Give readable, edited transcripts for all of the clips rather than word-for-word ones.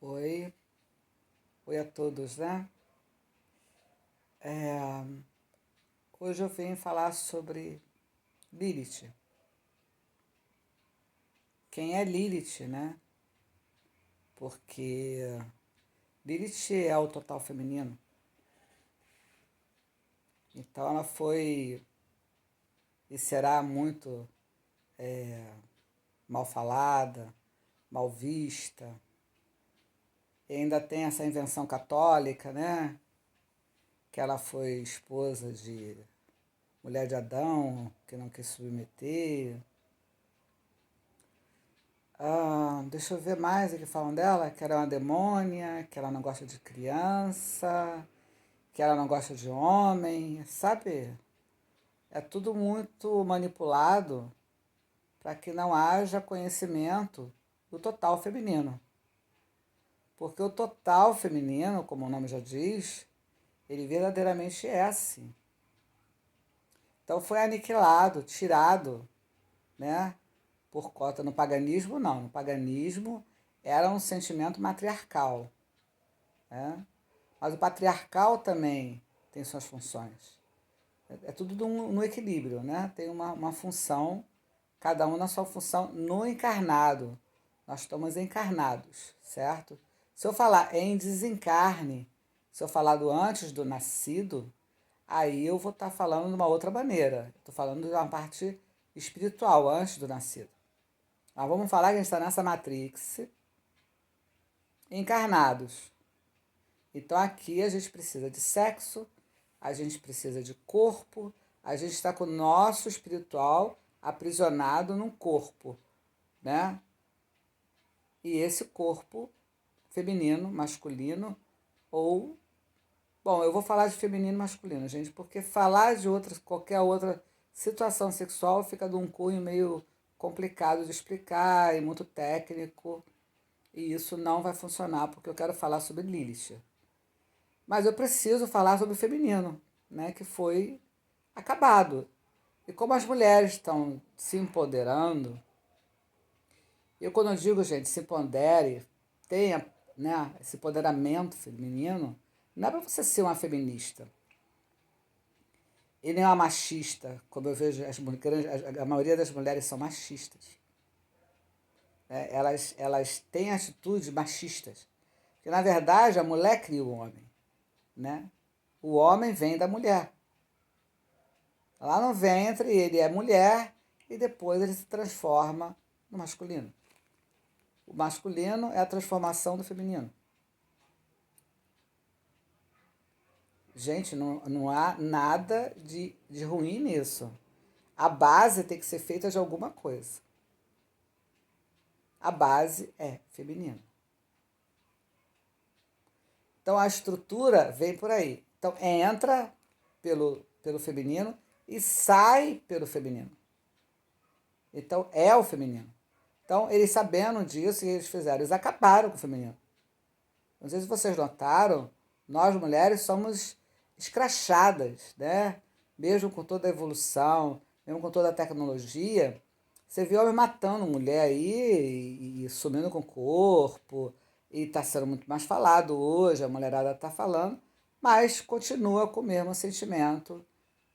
Oi, oi a todos, né? É, hoje eu vim falar sobre Lilith. Quem é Lilith, né? Porque Lilith é o total feminino. Então ela foi e será muito mal falada, mal vista. E ainda tem essa invenção católica, né? Que ela foi esposa de mulher de Adão, que não quis submeter. Deixa eu ver mais o que falam dela, que ela é uma demônia, que ela não gosta de criança, que ela não gosta de homem, sabe? É tudo muito manipulado para que não haja conhecimento do total feminino. Porque o total feminino, como o nome já diz, ele verdadeiramente é assim. Então foi aniquilado, tirado, né? Por conta no paganismo, não. No paganismo era um sentimento matriarcal, né? Mas o patriarcal também tem suas funções. É tudo no equilíbrio, né? Tem uma função, cada um na sua função no encarnado. Nós estamos encarnados, certo? Se eu falar em desencarne, se eu falar do antes do nascido, aí eu vou estar falando de uma outra maneira. Estou falando de uma parte espiritual, antes do nascido. Mas vamos falar que a gente está nessa matrix, encarnados. Então aqui a gente precisa de sexo, a gente precisa de corpo, a gente está com o nosso espiritual aprisionado num corpo, né? E esse corpo feminino, masculino, ou... Bom, eu vou falar de feminino e masculino, gente, porque falar de qualquer outra situação sexual fica de um cunho meio complicado de explicar e muito técnico, e isso não vai funcionar, porque eu quero falar sobre Lilith. Mas eu preciso falar sobre o feminino, né, que foi acabado. E como as mulheres estão se empoderando, eu quando eu digo, gente, se empodere, tenha, né, esse empoderamento feminino, não é para você ser uma feminista e nem uma machista, como eu vejo a maioria das mulheres são machistas. Né? Elas têm atitudes machistas. Porque, na verdade, a mulher cria o homem. Né? O homem vem da mulher. Lá no ventre ele é mulher e depois ele se transforma no masculino. O masculino é a transformação do feminino. Gente, não há nada de ruim nisso. A base tem que ser feita de alguma coisa. A base é feminina. Então a estrutura vem por aí. Então entra pelo feminino e sai pelo feminino. Então é o feminino. Então eles sabendo disso, o que eles fizeram? Eles acabaram com o feminino. Não sei se vocês notaram, nós mulheres somos escrachadas, né? Mesmo com toda a evolução, mesmo com toda a tecnologia, você vê homem matando mulher aí e sumindo com o corpo, e está sendo muito mais falado hoje, a mulherada está falando, mas continua com o mesmo sentimento,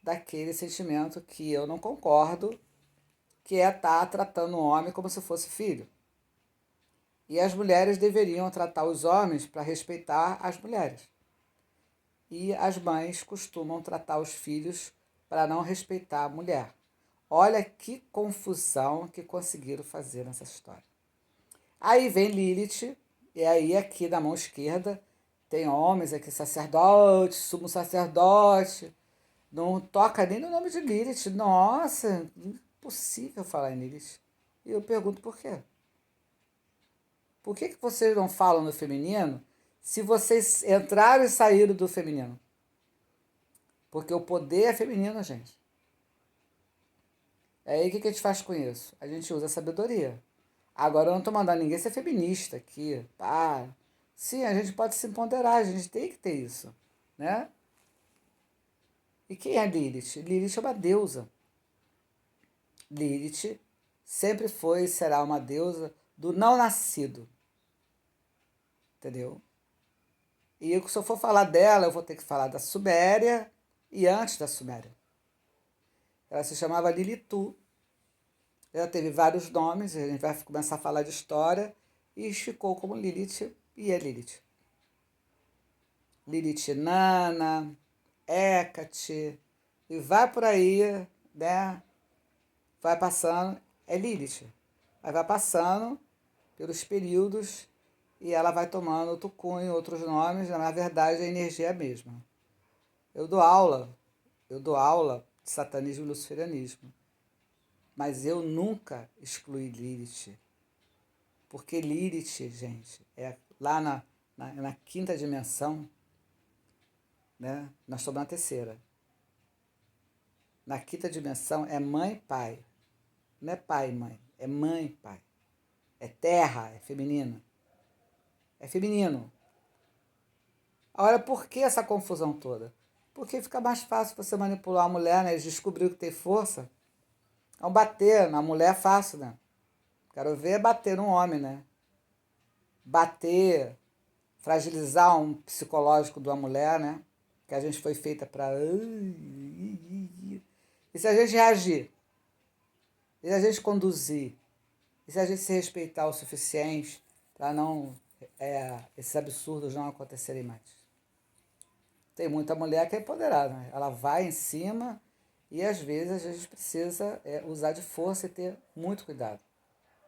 daquele sentimento que eu não concordo, que é estar tratando o homem como se fosse filho. E as mulheres deveriam tratar os homens para respeitar as mulheres. E as mães costumam tratar os filhos para não respeitar a mulher. Olha que confusão que conseguiram fazer nessa história. Aí vem Lilith, e aí aqui na mão esquerda tem homens aqui, sacerdote, sumo sacerdote. Não toca nem no nome de Lilith. Nossa, impossível falar em Lilith. E eu pergunto por quê? Por que vocês não falam no feminino se vocês entraram e saíram do feminino? Porque o poder é feminino, gente. Aí o que a gente faz com isso? A gente usa a sabedoria. Agora eu não estou mandando ninguém ser feminista aqui. Pá. Sim, a gente pode se empoderar, a gente tem que ter isso. Né? E quem é Lilith? Lilith é uma deusa. Lilith sempre foi e será uma deusa do não nascido. entendeu? E se eu for falar dela, eu vou ter que falar da Suméria e antes da Suméria. Ela se chamava Lilitu. Ela teve vários nomes, a gente vai começar a falar de história, e ficou como Lilith, e é Lilith. Lilith Nana, Hecate, e vai por aí, né? Vai passando, é Lilith. Aí vai passando pelos períodos e ela vai tomando outro cunho, outros nomes, na verdade a energia é a mesma. Eu dou aula de satanismo e luciferianismo, mas eu nunca excluí Lilith, porque Lilith, gente, é lá na quinta dimensão, né? Nós estamos na terceira. Na quinta dimensão é mãe e pai. Não é pai e mãe, é mãe e pai. É terra, é feminino. É feminino. Agora, por que essa confusão toda? Porque fica mais fácil você manipular a mulher, né? Eles descobriram que tem força. Ao bater na mulher é fácil, né? Quero ver bater num homem, né? Bater, fragilizar um psicológico de uma mulher, né? Que a gente foi feita para. E se a gente reagir? E se a gente conduzir? E se a gente se respeitar o suficiente para não esses absurdos não acontecerem mais? Tem muita mulher que é empoderada, né? Ela vai em cima e às vezes a gente precisa usar de força e ter muito cuidado.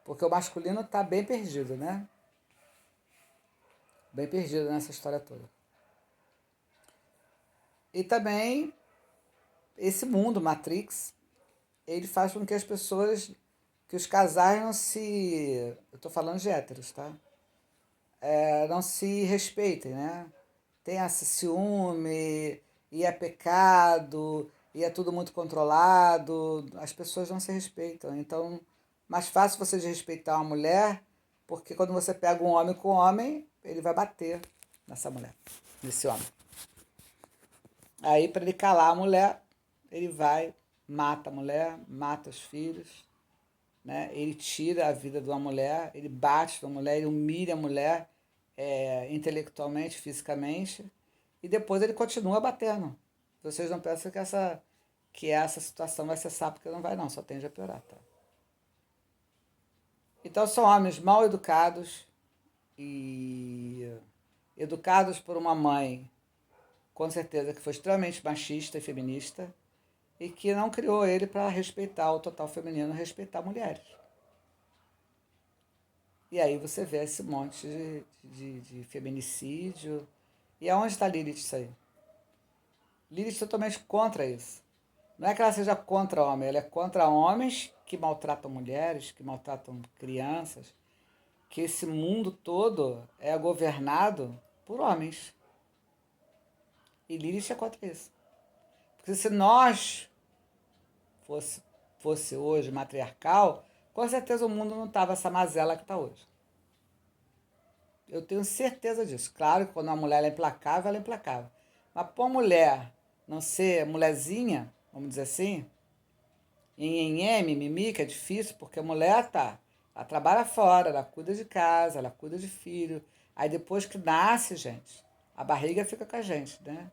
Porque o masculino está bem perdido, né? Bem perdido nessa história toda. E também esse mundo Matrix, ele faz com que as pessoas, que os casais não se... Eu estou falando de héteros, tá? Não se respeitem, né? Tem esse ciúme, e é pecado, e é tudo muito controlado, as pessoas não se respeitam. Então, mais fácil você desrespeitar uma mulher, porque quando você pega um homem com homem, ele vai bater nessa mulher, nesse homem. Aí, para ele calar a mulher, ele vai, mata a mulher, mata os filhos, né? Ele tira a vida de uma mulher, ele bate na mulher, ele humilha a mulher intelectualmente, fisicamente, e depois ele continua batendo. Vocês não pensam que essa situação vai cessar, porque não vai não, só tende a piorar, tá? Então são homens mal educados e educados por uma mãe, com certeza, que foi extremamente machista e feminista, e que não criou ele para respeitar o total feminino, respeitar mulheres. E aí você vê esse monte de feminicídio. E aonde está Lilith isso aí? Lilith totalmente contra isso. Não é que ela seja contra homem, ela é contra homens que maltratam mulheres, que maltratam crianças, que esse mundo todo é governado por homens. E Lilith é contra isso. Porque se nós fosse hoje matriarcal, com certeza o mundo não estava essa mazela que está hoje. Eu tenho certeza disso. Claro que quando uma mulher é implacável, ela é implacável. Mas para uma mulher não ser mulherzinha, vamos dizer assim, mimimi, que é difícil, porque a mulher ela trabalha fora, ela cuida de casa, ela cuida de filho. Aí depois que nasce, gente, a barriga fica com a gente, né?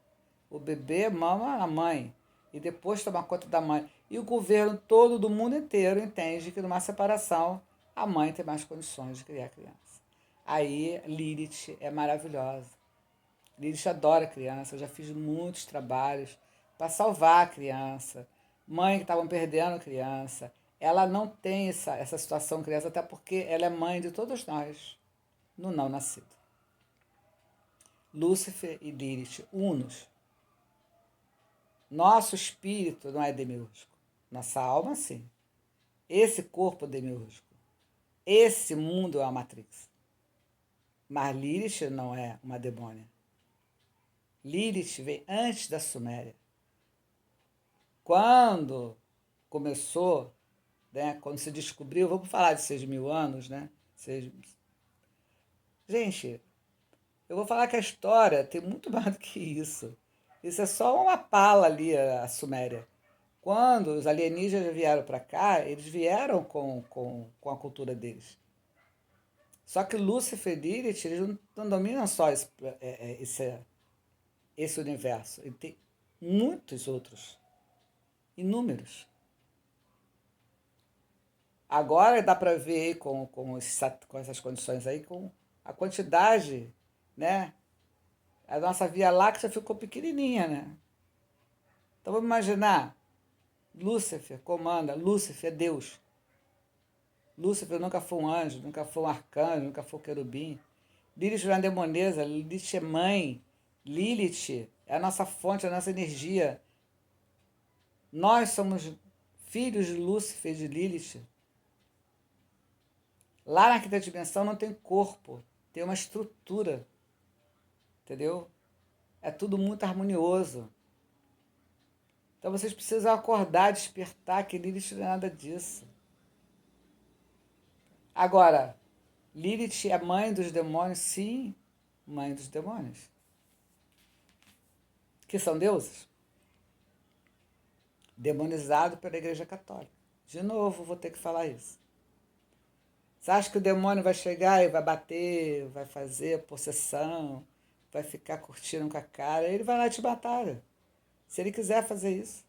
O bebê mama a mãe e depois toma conta da mãe. E o governo todo do mundo inteiro entende que numa separação a mãe tem mais condições de criar a criança. Aí Lilith é maravilhosa. Lilith adora criança, eu já fiz muitos trabalhos para salvar a criança. Mãe que estavam perdendo criança. Ela não tem essa situação criança, até porque ela é mãe de todos nós, no não nascido. Lúcifer e Lilith, unos. Nosso espírito não é demiúrgico. Nossa alma, sim. Esse corpo é demiúrgico. Esse mundo é uma matrix. Mas Lilith não é uma demônia. Lilith veio antes da Suméria. Quando começou, né, quando se descobriu, vamos falar de 6.000 anos, né? Gente, eu vou falar que a história tem muito mais do que isso. Isso é só uma pala ali, a Suméria. Quando os alienígenas vieram para cá, eles vieram com a cultura deles. Só que Lúcifer e Lilith, eles não dominam só esse universo. Ele tem muitos outros, inúmeros. Agora dá para ver aí com essas condições aí, com a quantidade, né? A nossa Via Láctea ficou pequenininha, né? Então vamos imaginar, Lúcifer comanda, Lúcifer é Deus. Lúcifer nunca foi um anjo, nunca foi um arcanjo, nunca foi um querubim. Lilith não é demonesa, Lilith é mãe. Lilith é a nossa fonte, a nossa energia. Nós somos filhos de Lúcifer e de Lilith. Lá na quinta dimensão não tem corpo, tem uma estrutura, entendeu? É tudo muito harmonioso. Então vocês precisam acordar, despertar, que Lilith não é nada disso. Agora, Lilith é mãe dos demônios? Sim, mãe dos demônios. Que são deuses. Demonizado pela Igreja Católica. De novo, vou ter que falar isso. Você acha que o demônio vai chegar e vai bater, vai fazer possessão, vai ficar curtindo com a cara? Ele vai lá te matar, se ele quiser fazer isso.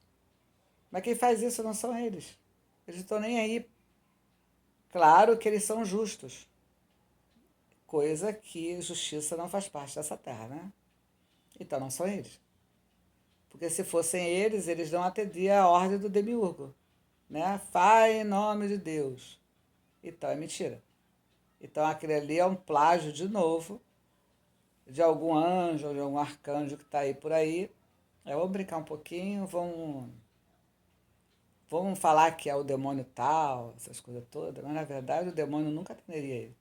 Mas quem faz isso não são eles. Eles não estão nem aí. Claro que eles são justos. Coisa que justiça não faz parte dessa terra, né? Então não são eles. Porque se fossem eles, eles não atendiam a ordem do demiurgo, né? Faz em nome de Deus. Então é mentira. Então aquele ali é um plágio de novo de algum anjo ou de algum arcanjo que está aí por aí. Vamos brincar um pouquinho, vamos falar que é o demônio tal, essas coisas todas, mas na verdade o demônio nunca atenderia ele.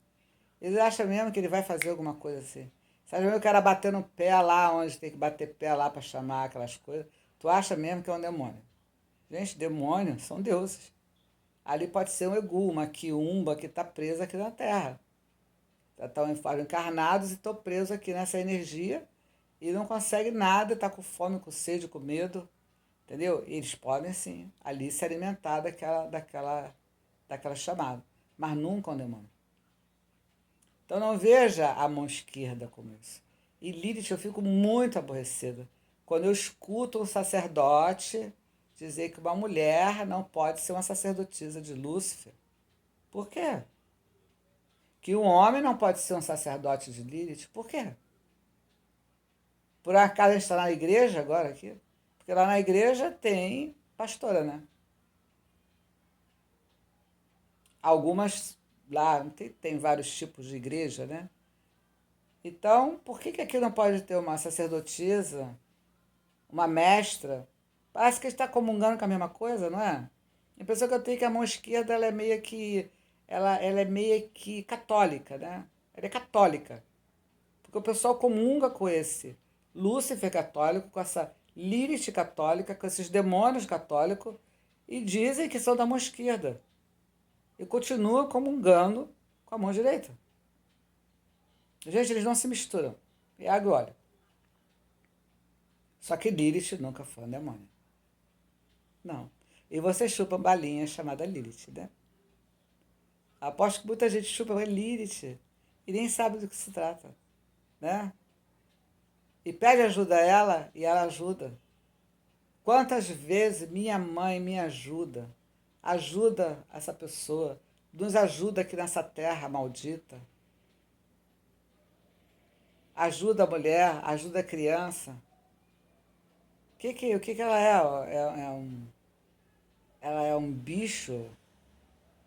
Eles acham mesmo que ele vai fazer alguma coisa assim. Sabe mesmo o cara bater no pé lá, onde tem que bater pé lá para chamar aquelas coisas? Tu acha mesmo que é um demônio? Gente, demônios são deuses. Ali pode ser um egum, uma quiumba que está presa aqui na Terra. Estão encarnados e estão presos aqui nessa energia e não conseguem nada, está com fome, com sede, com medo, entendeu? E eles podem sim ali se alimentar daquela chamada, mas nunca um demônio. Então não veja a mão esquerda como isso. E Lilith, eu fico muito aborrecida quando eu escuto um sacerdote dizer que uma mulher não pode ser uma sacerdotisa de Lúcifer. Por quê? Que um homem não pode ser um sacerdote de Lilith. Por quê? Por acaso a gente está na igreja agora aqui? Porque lá na igreja tem pastora, né? Algumas lá tem vários tipos de igreja, né? Então, por que aqui não pode ter uma sacerdotisa, uma mestra? Parece que está comungando com a mesma coisa, não é? A impressão que eu tenho é que a mão esquerda ela é meio que ela é meio que católica, né? Ela é católica. Porque o pessoal comunga com esse Lúcifer católico, com essa Lilith católica, com esses demônios católicos, e dizem que são da mão esquerda. E continuam comungando com a mão direita. Gente, eles não se misturam. É agora. Só que Lilith nunca foi um demônio. Não. E você chupa balinha chamada Lilith, né? Aposto que muita gente chupa Lilith e nem sabe do que se trata, né? E pede ajuda a ela e ela ajuda. Quantas vezes minha mãe me ajuda, ajuda essa pessoa, nos ajuda aqui nessa terra maldita. Ajuda a mulher, ajuda a criança. O que ela é? Ela é um bicho?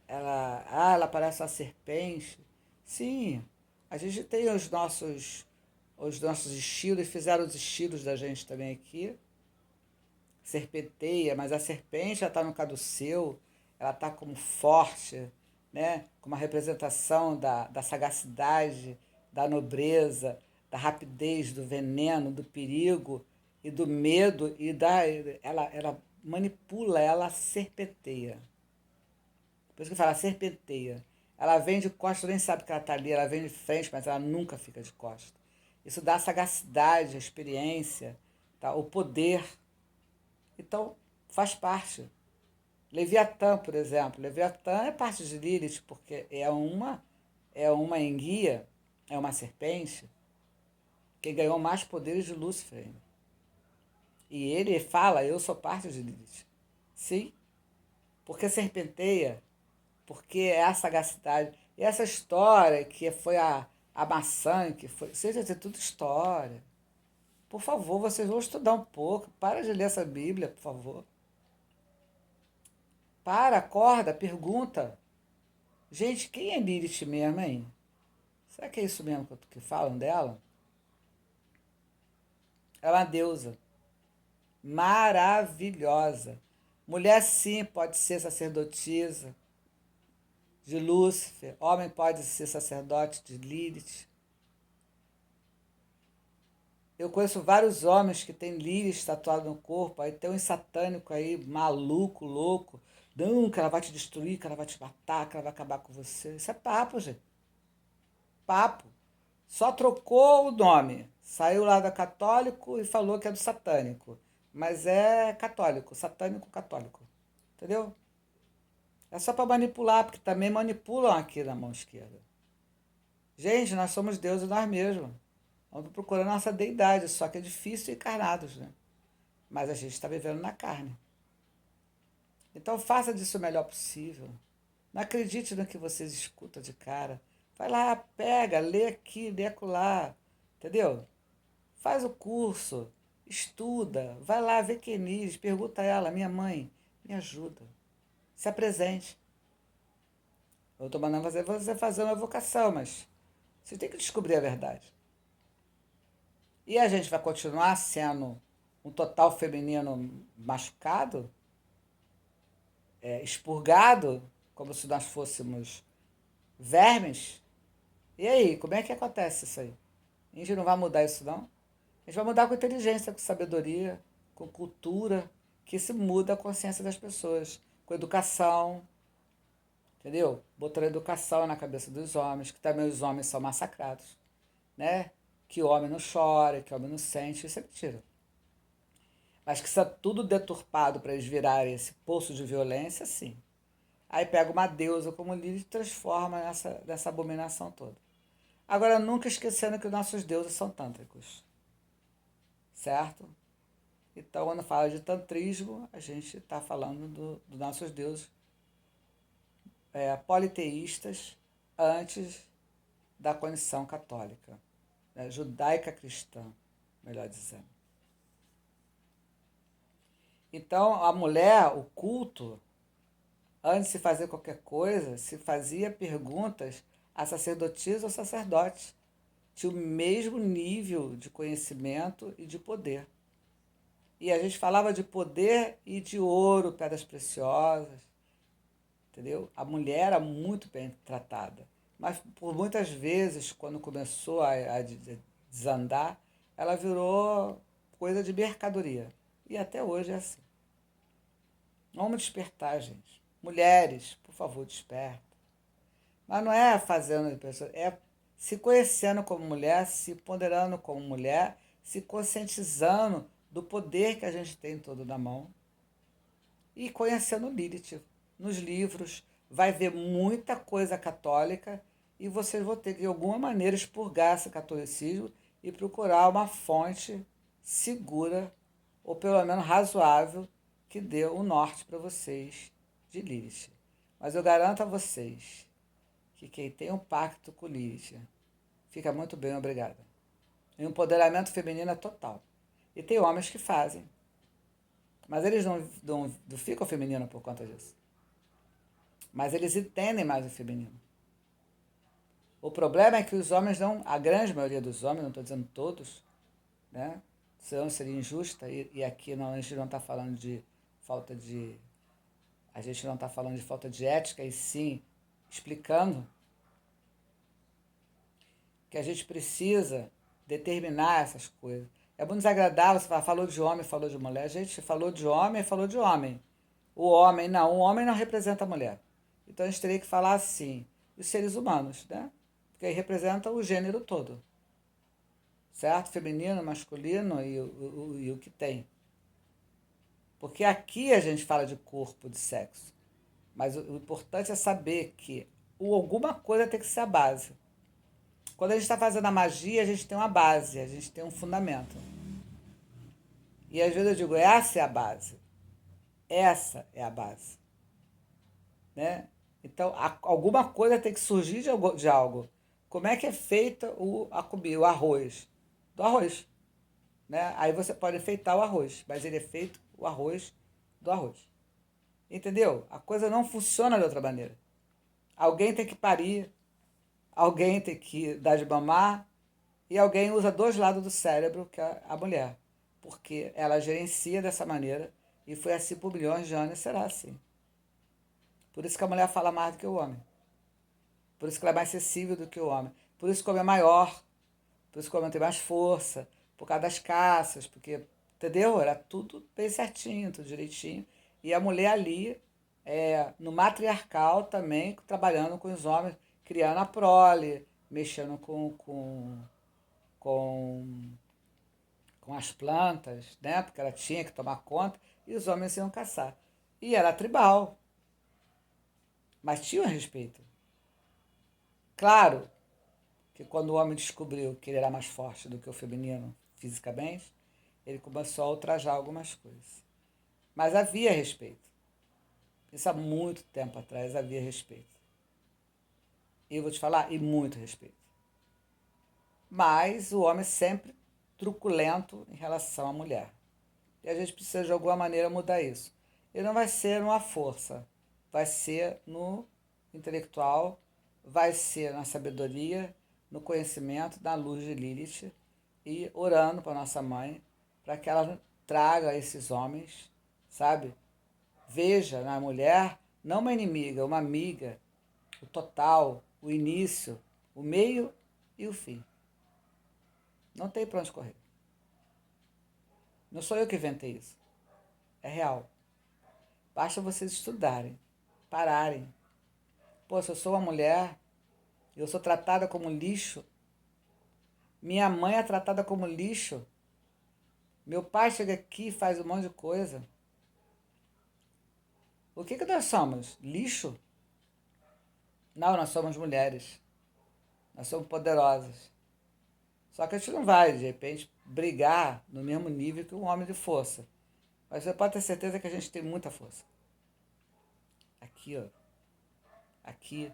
Ela parece uma serpente? Sim, a gente tem os nossos estilos, fizeram os estilos da gente também aqui. Serpenteia, mas a serpente já está no caduceu, ela está como forte, né? Com uma representação da sagacidade, da nobreza, da rapidez, do veneno, do perigo e do medo ela manipula, ela serpenteia. Por isso que fala serpenteia. Ela vem de costas, nem sabe que ela está ali, ela vem de frente, mas ela nunca fica de costas. Isso dá a sagacidade, a experiência, tá? O poder. Então, faz parte. Leviatã, por exemplo. Leviatã é parte de Lilith, porque é uma enguia, é uma serpente, que ganhou mais poderes de Lúcifer ainda. E ele fala, eu sou parte de Lilith. Sim, porque serpenteia, porque é a sagacidade. E essa história que foi a maçã, que foi. Seja é tudo história. Por favor, vocês vão estudar um pouco. Para de ler essa Bíblia, por favor. Para, acorda, pergunta. Gente, quem é Lilith mesmo, hein? Será que é isso mesmo que falam dela? Ela é uma deusa. Maravilhosa. Mulher, sim, pode ser sacerdotisa de Lúcifer. Homem pode ser sacerdote de Lilith. Eu conheço vários homens que têm Lilith tatuado no corpo. Aí tem um satânico aí, maluco, louco. Não, que ela vai te destruir, que ela vai te matar, que ela vai acabar com você. Isso é papo, gente. Papo. Só trocou o nome. Saiu lá da católico e falou que é do satânico. Mas é católico, satânico católico. Entendeu? É só para manipular, porque também manipulam aqui na mão esquerda. Gente, nós somos deuses nós mesmos. Vamos procurar nossa deidade, só que é difícil encarnados, né? Mas a gente está vivendo na carne. Então faça disso o melhor possível. Não acredite no que vocês escutam de cara. Vai lá, pega, lê aqui, lê acolá. Entendeu? Faz o curso, estuda, vai lá ver Kenise, pergunta a ela, minha mãe, me ajuda. Se apresente. Eu estou mandando você fazer uma vocação, mas você tem que descobrir a verdade. E a gente vai continuar sendo um total feminino machucado, expurgado, como se nós fôssemos vermes? E aí, como é que acontece isso aí? A gente não vai mudar isso, não? A gente vai mudar com inteligência, com sabedoria, com cultura, que se muda a consciência das pessoas, com educação, entendeu? Botando educação na cabeça dos homens, que também os homens são massacrados, né? Que o homem não chora, que o homem não sente, isso é mentira. Mas que está tudo deturpado para eles virarem esse poço de violência, sim. Aí pega uma deusa como Lilith e transforma nessa abominação toda. Agora, nunca esquecendo que nossos deuses são tântricos, certo? Então, quando fala de tantrismo, a gente está falando dos nossos deuses politeístas antes da condição católica, né? Judaica cristã, melhor dizendo. Então, a mulher, o culto, antes de se fazer qualquer coisa, se fazia perguntas a sacerdotisas ou sacerdotes. Tinha o mesmo nível de conhecimento e de poder. E a gente falava de poder e de ouro, pedras preciosas, entendeu? A mulher era muito bem tratada. Mas por muitas vezes, quando começou a desandar, ela virou coisa de mercadoria. E até hoje é assim. Vamos despertar, gente. Mulheres, por favor, desperta. Mas não é fazendo de pessoa, é se conhecendo como mulher, se ponderando como mulher, se conscientizando do poder que a gente tem todo na mão e conhecendo Lilith nos livros. Vai ver muita coisa católica e vocês vão ter que, de alguma maneira, expurgar esse catolicismo e procurar uma fonte segura, ou pelo menos razoável, que dê o norte para vocês de Lilith. Mas eu garanto a vocês que quem tem um pacto com Lilith fica muito bem, obrigada. E um empoderamento feminino é total. E tem homens que fazem. Mas eles não ficam femininos por conta disso. Mas eles entendem mais o feminino. O problema é que os homens não, a grande maioria dos homens, não estou dizendo todos, né? Senão seria injusta, e aqui não, a gente não está falando de falta de. A gente não está falando de falta de ética, e sim explicando que a gente precisa determinar essas coisas. É muito desagradável você falar, falou de homem, falou de mulher. A gente falou de homem, falou de homem. O homem não representa a mulher. Então a gente teria que falar assim, os seres humanos, né? Porque aí representa o gênero todo. Certo? Feminino, masculino e o que tem. Porque aqui a gente fala de corpo, de sexo. Mas o importante é saber que alguma coisa tem que ser a base. Quando a gente está fazendo a magia, a gente tem uma base, a gente tem um fundamento. E às vezes eu digo, essa é a base. Essa é a base. Né? Então, alguma coisa tem que surgir de algo. Como é que é feita a comida, o arroz? Do arroz. Né? Aí você pode enfeitar o arroz, mas ele é feito o arroz do arroz. Entendeu? A coisa não funciona de outra maneira. Alguém tem que parir, alguém tem que dar de mamar, e alguém usa dois lados do cérebro, que é a mulher. Porque ela gerencia dessa maneira, e foi assim por milhões de anos e será assim. Por isso que a mulher fala mais do que o homem. Por isso que ela é mais sensível do que o homem. Por isso que o homem é maior. Por isso que o homem tem mais força. Por causa das caças. Porque, entendeu? Era tudo bem certinho, tudo direitinho. E a mulher ali, no matriarcal também, trabalhando com os homens, criando a prole, mexendo com, com as plantas, né? Porque ela tinha que tomar conta. E os homens iam caçar. E era tribal. Mas tinha um respeito. Claro que quando o homem descobriu que ele era mais forte do que o feminino fisicamente, ele começou a ultrajar algumas coisas. Mas havia respeito. Isso há muito tempo atrás havia respeito. E eu vou te falar, e muito respeito. Mas o homem é sempre truculento em relação à mulher. E a gente precisa de alguma maneira mudar isso. E não vai ser numa força, vai ser no intelectual, vai ser na sabedoria, no conhecimento, na luz de Lilith e orando para nossa mãe, para que ela traga esses homens, sabe? Veja na mulher não uma inimiga, uma amiga, o total, o início, o meio e o fim. Não tem para onde correr. Não sou eu que inventei isso. É real. Basta vocês estudarem, pararem. Pô, se eu sou uma mulher, eu sou tratada como lixo, minha mãe é tratada como lixo, meu pai chega aqui e faz um monte de coisa. O que nós somos? Lixo? Não, nós somos mulheres. Nós somos poderosas. Só que a gente não vai, de repente, brigar no mesmo nível que um homem de força. Mas você pode ter certeza que a gente tem muita força. Aqui, ó. Aqui.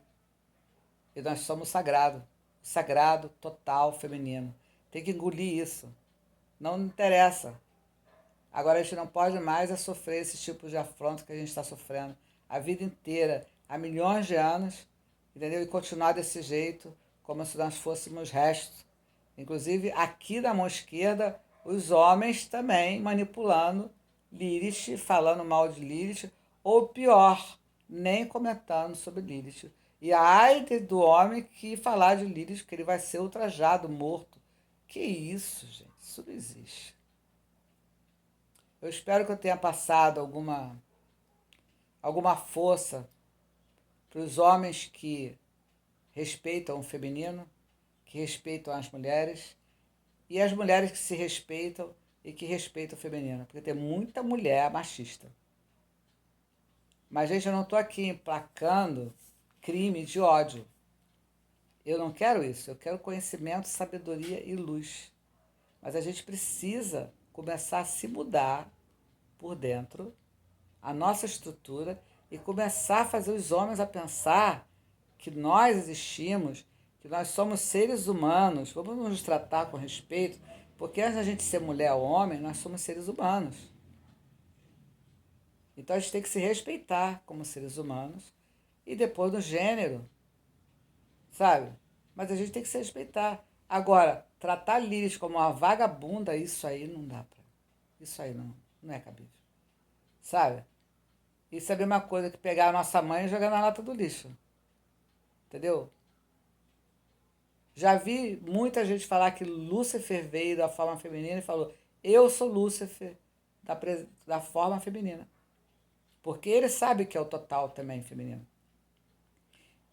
E nós somos sagrado. Sagrado total feminino. Tem que engolir isso. Não interessa. Agora a gente não pode mais sofrer esse tipo de afronta que a gente está sofrendo a vida inteira, há milhões de anos, entendeu? E continuar desse jeito, como se nós fôssemos restos. Inclusive, aqui da mão esquerda, os homens também manipulando Lilith, falando mal de Lilith, ou pior, nem comentando sobre Lilith. E ai do homem que falar de Lilith, que ele vai ser ultrajado, morto. Que isso, gente? Isso não existe. Eu espero que eu tenha passado alguma força para os homens que respeitam o feminino, que respeitam as mulheres, e as mulheres que se respeitam e que respeitam o feminino. Porque tem muita mulher machista. Mas, gente, eu não estou aqui emplacando crime de ódio. Eu não quero isso. Eu quero conhecimento, sabedoria e luz. Mas a gente precisa começar a se mudar por dentro, a nossa estrutura, e começar a fazer os homens a pensar que nós existimos, que nós somos seres humanos, vamos nos tratar com respeito, porque antes da gente ser mulher ou homem, nós somos seres humanos. Então a gente tem que se respeitar como seres humanos e depois no gênero, sabe? Mas a gente tem que se respeitar. Agora, tratar Lilith como uma vagabunda, isso aí não dá pra. Isso aí não é cabível. Sabe? Isso é a mesma coisa que pegar a nossa mãe e jogar na lata do lixo. Entendeu? Já vi muita gente falar que Lúcifer veio da forma feminina e falou: eu sou Lúcifer da forma feminina. Porque ele sabe que é o total também feminino.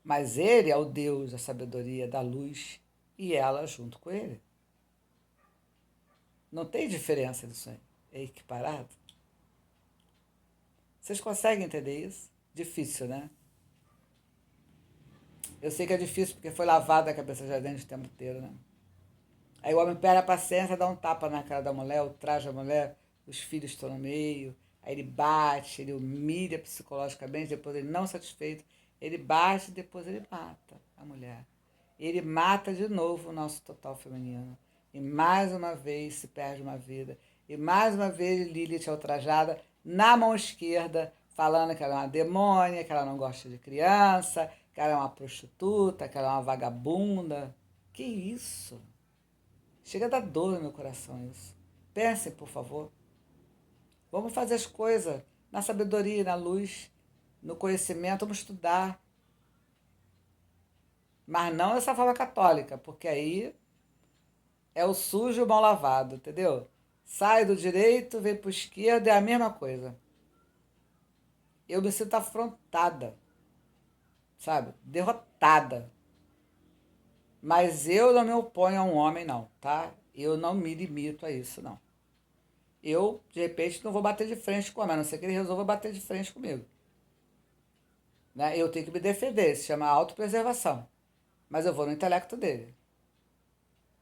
Mas ele é o Deus da sabedoria, da luz, e ela junto com ele. Não tem diferença disso aí. É equiparado. Vocês conseguem entender isso? Difícil, né? Eu sei que é difícil porque foi lavada a cabeça já dentro o tempo inteiro, né? Aí o homem perde a paciência, dá um tapa na cara da mulher, ultraja a mulher, os filhos estão no meio, aí ele bate, ele humilha psicologicamente, depois ele não satisfeito, ele bate e depois ele mata a mulher. Ele mata de novo o nosso total feminino. E mais uma vez se perde uma vida. E mais uma vez Lilith é ultrajada na mão esquerda, falando que ela é uma demônia, que ela não gosta de criança, que ela é uma prostituta, que ela é uma vagabunda. Que isso? Chega a dar dor no meu coração isso. Pensem, por favor. Vamos fazer as coisas na sabedoria, na luz, no conhecimento, vamos estudar. Mas não dessa forma católica, porque aí é o sujo mal lavado, entendeu? Sai do direito, vem para o esquerdo, é a mesma coisa. Eu me sinto afrontada, sabe? Derrotada. Mas eu não me oponho a um homem, não, tá? Eu não me limito a isso, não. Eu, de repente, não vou bater de frente com o homem, a não ser que ele resolva bater de frente comigo. Né? Eu tenho que me defender, se chama autopreservação. Mas eu vou no intelecto dele.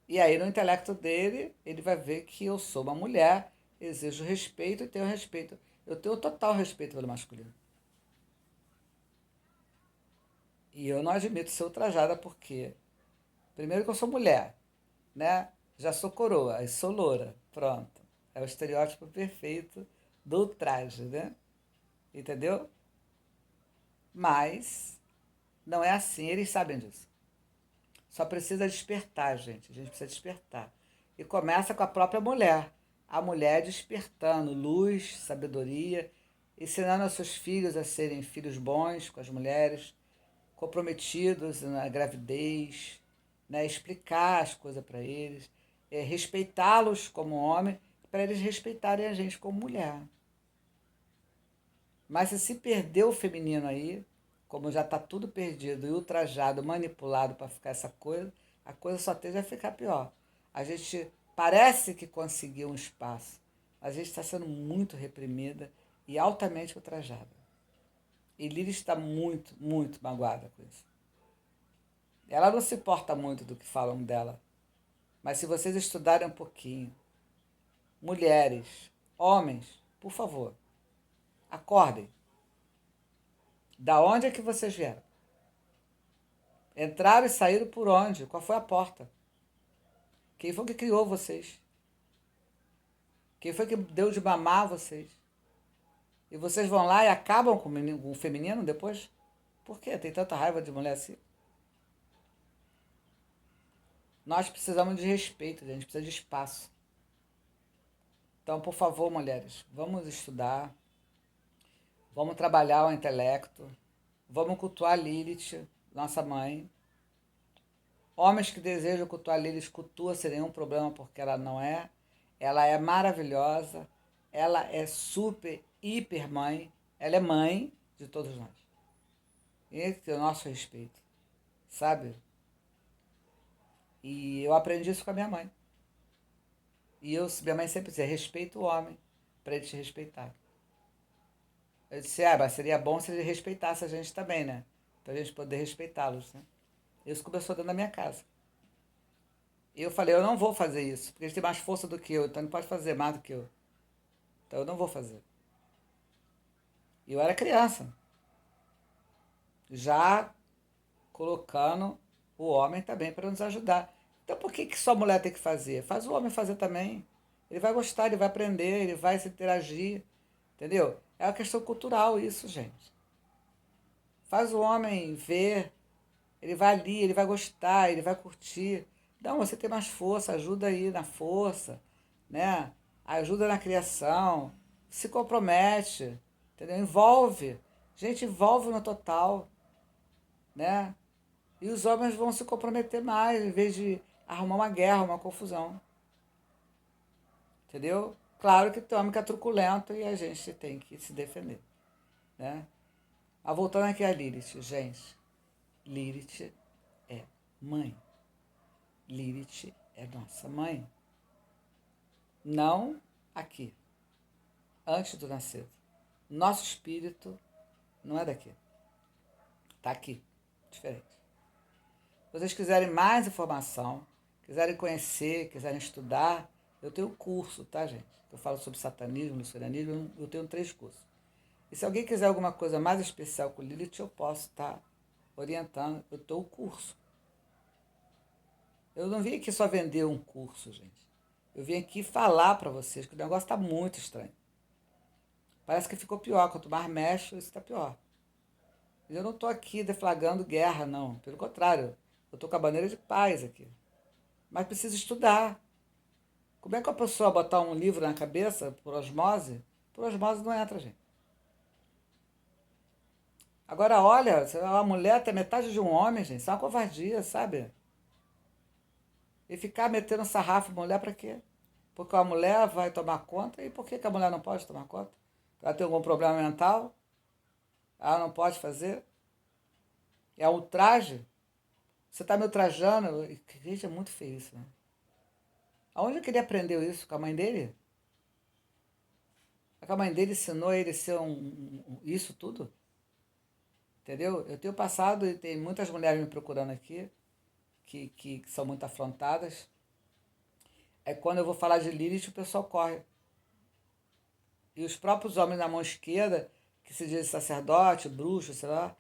E aí, no intelecto dele, ele vai ver que eu sou uma mulher, exijo respeito e tenho respeito. Eu tenho total respeito pelo masculino. E eu não admito ser ultrajada porque, primeiro que eu sou mulher, né? Já sou coroa, aí sou loura, pronto. É o estereótipo perfeito do ultraje, né? Entendeu? Mas não é assim, eles sabem disso. Só precisa despertar, gente. A gente precisa despertar. E começa com a própria mulher. A mulher despertando luz, sabedoria, ensinando aos seus filhos a serem filhos bons com as mulheres, comprometidos na gravidez, né? Explicar as coisas para eles, respeitá-los como homem, para eles respeitarem a gente como mulher. Mas se perdeu o feminino aí, como já está tudo perdido e ultrajado, manipulado para ficar essa coisa, a coisa só tende a ficar pior. A gente parece que conseguiu um espaço, mas a gente está sendo muito reprimida e altamente ultrajada. E Lili está muito, muito magoada com isso. Ela não se importa muito do que falam dela, mas se vocês estudarem um pouquinho, mulheres, homens, por favor, acordem. Da onde é que vocês vieram? Entraram e saíram por onde? Qual foi a porta? Quem foi que criou vocês? Quem foi que deu de mamar vocês? E vocês vão lá e acabam com o feminino depois? Por quê? Tem tanta raiva de mulher assim? Nós precisamos de respeito, a gente precisa de espaço. Então, por favor, mulheres, vamos estudar, vamos trabalhar o intelecto, vamos cultuar Lilith, nossa mãe. Homens que desejam cultuar Lilith, cultua sem nenhum problema, porque ela não é. Ela é maravilhosa, ela é super, hiper mãe, ela é mãe de todos nós. E tem o nosso respeito, sabe? E eu aprendi isso com a minha mãe. E minha mãe sempre dizia, respeita o homem, para ele te respeitar. Eu disse, mas seria bom se ele respeitasse a gente também, né? Para a gente poder respeitá-los, né? Isso começou dentro da minha casa. E eu falei, eu não vou fazer isso, porque eles têm mais força do que eu, então não pode fazer mais do que eu. Então eu não vou fazer. E eu era criança, já colocando o homem também para nos ajudar. Então por que só a mulher tem que fazer? Faz o homem fazer também. Ele vai gostar, ele vai aprender, ele vai se interagir, entendeu? É uma questão cultural isso, gente. Faz o homem ver, ele vai ali, ele vai gostar, ele vai curtir. Não, você tem mais força, ajuda aí na força, né? Ajuda na criação, se compromete, entendeu? Envolve. Gente, envolve no total, né? E os homens vão se comprometer mais, em vez de arrumar uma guerra, uma confusão. Entendeu? Claro que tem homem que é truculento e a gente tem que se defender, né? Mas voltando aqui a Lilith, gente. Lilith é mãe. Lilith é nossa mãe. Não aqui, antes do nascer. Nosso espírito não é daqui. Está aqui, diferente. Se vocês quiserem mais informação, quiserem conhecer, quiserem estudar, eu tenho um curso, tá, gente? Eu falo sobre satanismo, luceranismo, eu tenho 3 cursos. E se alguém quiser alguma coisa mais especial com Lilith, eu posso estar orientando. Eu tenho o curso. Eu não vim aqui só vender um curso, gente. Eu vim aqui falar para vocês que o negócio está muito estranho. Parece que ficou pior. Quanto mais mexo, isso está pior. Eu não estou aqui deflagrando guerra, não. Pelo contrário, eu estou com a bandeira de paz aqui. Mas preciso estudar. Como é que a pessoa botar um livro na cabeça por osmose? Por osmose não entra, gente. Agora, olha, uma mulher tem metade de um homem, gente. Isso é uma covardia, sabe? E ficar metendo sarrafo em mulher para quê? Porque a mulher vai tomar conta. E por que a mulher não pode tomar conta? Ela tem algum problema mental? Ela não pode fazer? É ultraje? Você está me ultrajando? Gente, é muito feio isso, né? Aonde que ele aprendeu isso? Com a mãe dele? A mãe dele ensinou ele a ser isso tudo? Entendeu? Eu tenho passado e tem muitas mulheres me procurando aqui que são muito afrontadas. É quando eu vou falar de Lilith, o pessoal corre. E os próprios homens na mão esquerda, que se diz sacerdote, bruxo, sei lá,